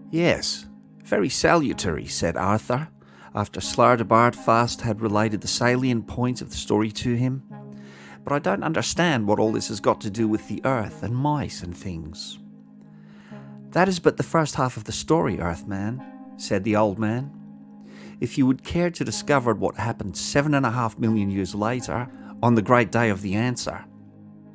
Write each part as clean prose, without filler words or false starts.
Yes, very salutary, said Arthur, after Slardabardfast had related the salient points of the story to him. But I don't understand what all this has got to do with the earth and mice and things. That is but the first half of the story, Earthman, said the old man. If you would care to discover what happened 7.5 million years later, on the great day of the answer,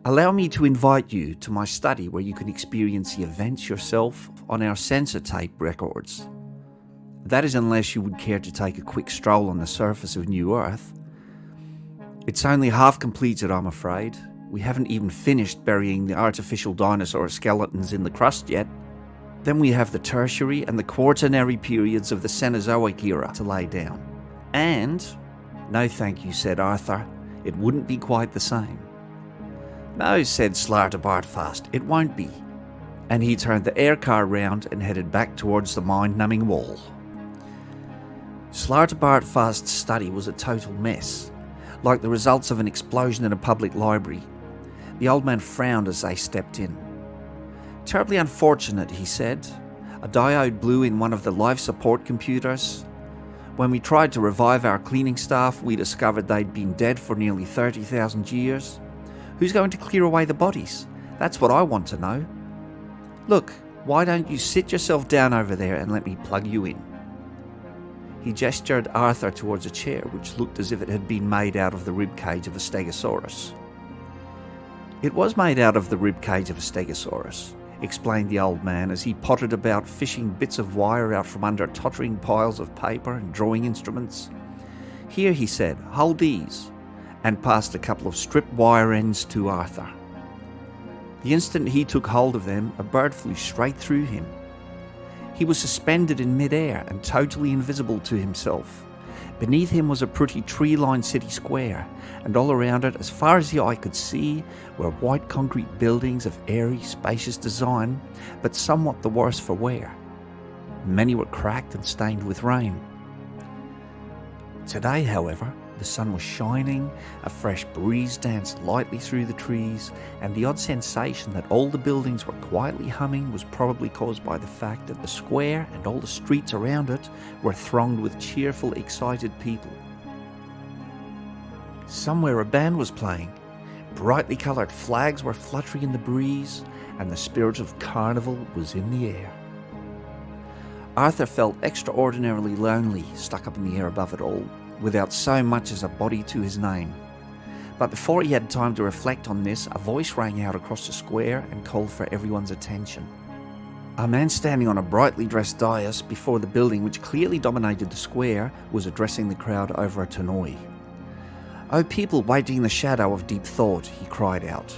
allow me to invite you to my study where you can experience the events yourself on our sensor tape records. That is unless you would care to take a quick stroll on the surface of New Earth. It's only half completed, I'm afraid. We haven't even finished burying the artificial dinosaur skeletons in the crust yet. Then we have the Tertiary and the Quaternary periods of the Cenozoic era to lay down. And, no thank you, said Arthur, it wouldn't be quite the same. No, said Slardabardfast, it won't be. And he turned the air car round and headed back towards the mind-numbing wall. Slardabardfast's study was a total mess, like the results of an explosion in a public library. The old man frowned as they stepped in. Terribly unfortunate, he said. A diode blew in one of the life support computers. When we tried to revive our cleaning staff, we discovered they'd been dead for nearly 30,000 years. Who's going to clear away the bodies? That's what I want to know. Look, why don't you sit yourself down over there and let me plug you in? He gestured Arthur towards a chair which looked as if it had been made out of the ribcage of a stegosaurus. It was made out of the ribcage of a stegosaurus, explained the old man as he pottered about fishing bits of wire out from under tottering piles of paper and drawing instruments. Here, he said, hold these, and passed a couple of stripped wire ends to Arthur. The instant he took hold of them, a bird flew straight through him. He was suspended in mid-air and totally invisible to himself. Beneath him was a pretty tree-lined city square, and all around it, as far as the eye could see, were white concrete buildings of airy, spacious design, but somewhat the worse for wear. Many were cracked and stained with rain. Today, however, the sun was shining, a fresh breeze danced lightly through the trees, and the odd sensation that all the buildings were quietly humming was probably caused by the fact that the square and all the streets around it were thronged with cheerful, excited people. Somewhere a band was playing. Brightly coloured flags were fluttering in the breeze, and the spirit of carnival was in the air. Arthur felt extraordinarily lonely, stuck up in the air above it all, without so much as a body to his name. But before he had time to reflect on this, a voice rang out across the square and called for everyone's attention. A man standing on a brightly dressed dais before the building which clearly dominated the square was addressing the crowd over a tannoy. "O people waiting in the shadow of deep thought," he cried out.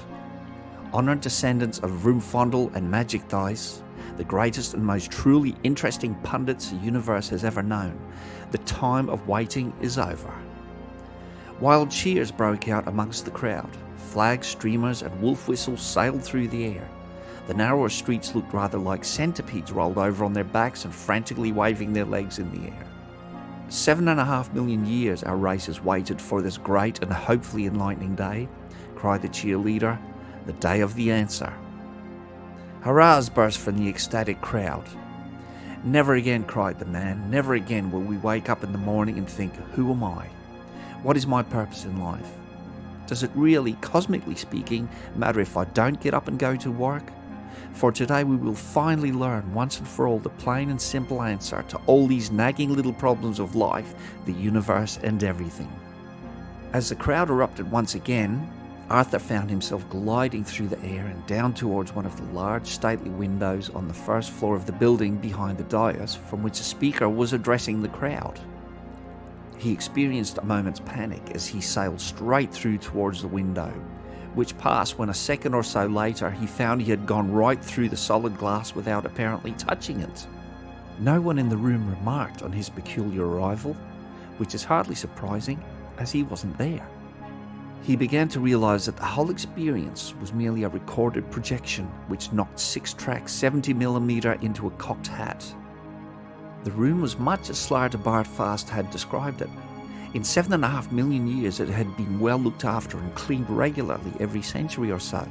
"Honoured descendants of Vroomfondle and Magic Dice, the greatest and most truly interesting pundits the universe has ever known, the time of waiting is over." Wild cheers broke out amongst the crowd. Flags, streamers and wolf whistles sailed through the air. The narrower streets looked rather like centipedes rolled over on their backs and frantically waving their legs in the air. 7.5 million years our race has waited for this great and hopefully enlightening day, cried the cheerleader, the day of the answer. Hurrahs burst from the ecstatic crowd. "Never again," cried the man, "never again will we wake up in the morning and think, who am I? What is my purpose in life? Does it really, cosmically speaking, matter if I don't get up and go to work? For today we will finally learn once and for all the plain and simple answer to all these nagging little problems of life, the universe and everything." As the crowd erupted once again, Arthur found himself gliding through the air and down towards one of the large stately windows on the first floor of the building behind the dais from which the speaker was addressing the crowd. He experienced a moment's panic as he sailed straight through towards the window, which passed when a second or so later he found he had gone right through the solid glass without apparently touching it. No one in the room remarked on his peculiar arrival, which is hardly surprising as he wasn't there. He began to realise that the whole experience was merely a recorded projection which knocked 6-track 70mm into a cocked hat. The room was much as Slardabardfast had described it. In 7.5 million years it had been well looked after and cleaned regularly every century or so.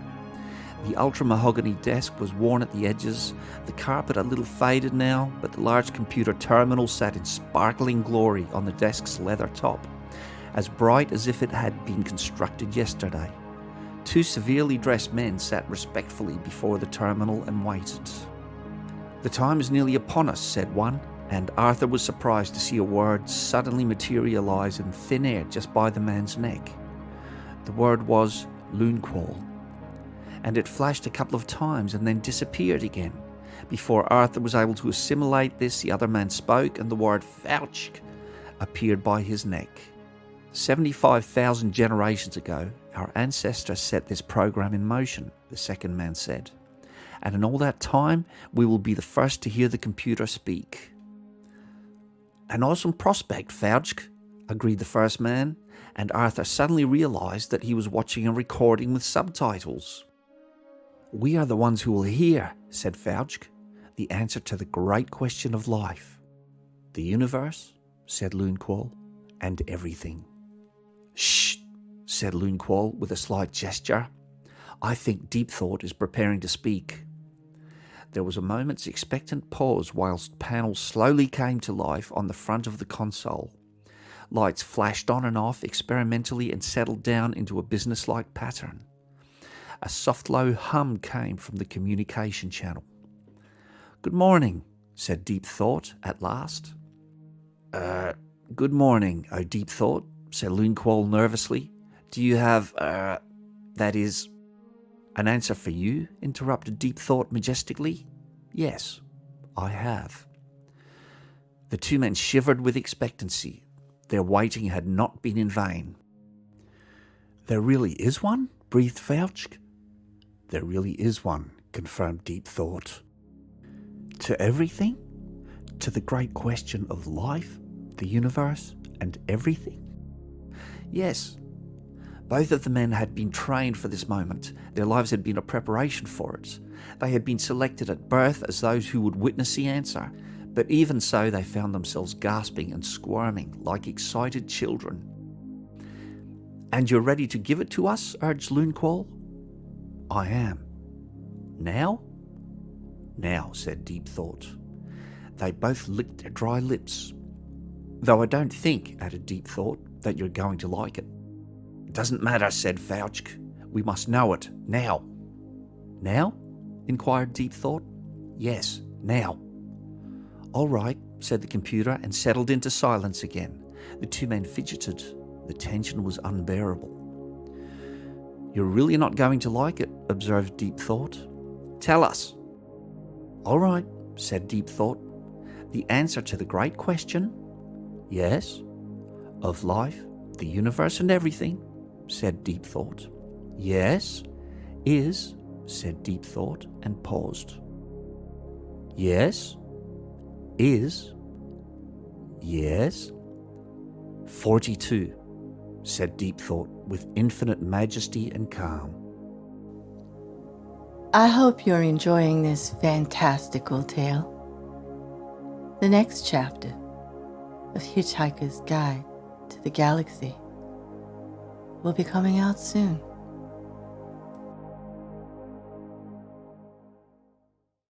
The ultra-mahogany desk was worn at the edges, the carpet a little faded now, but the large computer terminal sat in sparkling glory on the desk's leather top, as bright as if it had been constructed yesterday. Two severely dressed men sat respectfully before the terminal and waited. "The time is nearly upon us," said one, and Arthur was surprised to see a word suddenly materialise in thin air just by the man's neck. The word was Loonquall, and it flashed a couple of times and then disappeared again. Before Arthur was able to assimilate this, the other man spoke, and the word Fauch appeared by his neck. 75,000 generations ago, our ancestors set this program in motion, the second man said. And in all that time, we will be the first to hear the computer speak. "An awesome prospect, Fauch," agreed the first man, and Arthur suddenly realized that he was watching a recording with subtitles. "We are the ones who will hear," said Fauch, "the answer to the great question of life." "The universe," said Loonquall, "and everything." "Shh," said Loonquall with a slight gesture. "I think Deep Thought is preparing to speak." There was a moment's expectant pause whilst panels slowly came to life on the front of the console. Lights flashed on and off experimentally and settled down into a businesslike pattern. A soft low hum came from the communication channel. "Good morning," said Deep Thought at last. Good morning, oh Deep Thought," said Loonquall nervously. "Do you have, that is..." "An answer for you?" interrupted Deep Thought majestically. "Yes, I have." The two men shivered with expectancy. Their waiting had not been in vain. "There really is one?" breathed Fauch. "There really is one," confirmed Deep Thought. "To everything? To the great question of life, the universe, and everything?" "Yes." Both of the men had been trained for this moment. Their lives had been a preparation for it. They had been selected at birth as those who would witness the answer, but even so they found themselves gasping and squirming like excited children. "And you're ready to give it to us?" urged Loonquall. "I am." "Now?" "Now," said Deep Thought. They both licked their dry lips. "Though I don't think," added Deep Thought, "that you're going to like it." "It doesn't matter," said Fauch. "We must know it, now." "Now?" inquired Deep Thought. "Yes, now." "All right," said the computer and settled into silence again. The two men fidgeted. The tension was unbearable. "You're really not going to like it," observed Deep Thought. "Tell us." "All right," said Deep Thought. "The answer to the great question, yes, of life, the universe and everything," said Deep Thought. "Yes, is," said Deep Thought and paused. "Yes, is, yes, 42, said Deep Thought with infinite majesty and calm. I hope you're enjoying this fantastical tale. The next chapter of Hitchhiker's Guide to the Galaxy will be coming out soon.